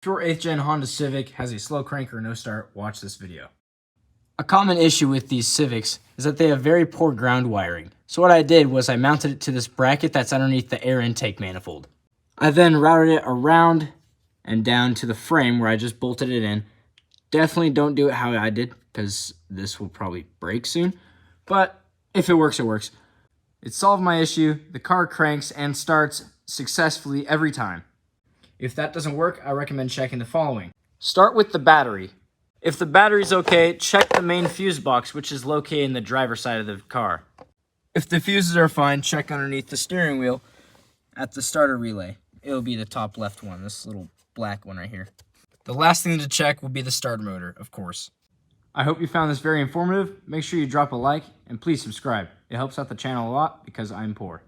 If your 8th gen Honda Civic has a slow crank or no start, watch this video. A common issue with these Civics is that they have very poor ground wiring. So what I did was I mounted it to this bracket that's underneath the air intake manifold. I then routed it around and down to the frame where I just bolted it in. Definitely don't do it how I did, because this will probably break soon. But if it works, it works. It solved my issue. The car cranks and starts successfully every time. If that doesn't work, I recommend checking the following. Start with the battery. If the battery's okay, check the main fuse box, which is located in the driver's side of the car. If the fuses are fine, check underneath the steering wheel at the starter relay. It'll be the top left one, this little black one right here. The last thing to check will be the starter motor, of course. I hope you found this very informative. Make sure you drop a like and please subscribe. It helps out the channel a lot because I'm poor.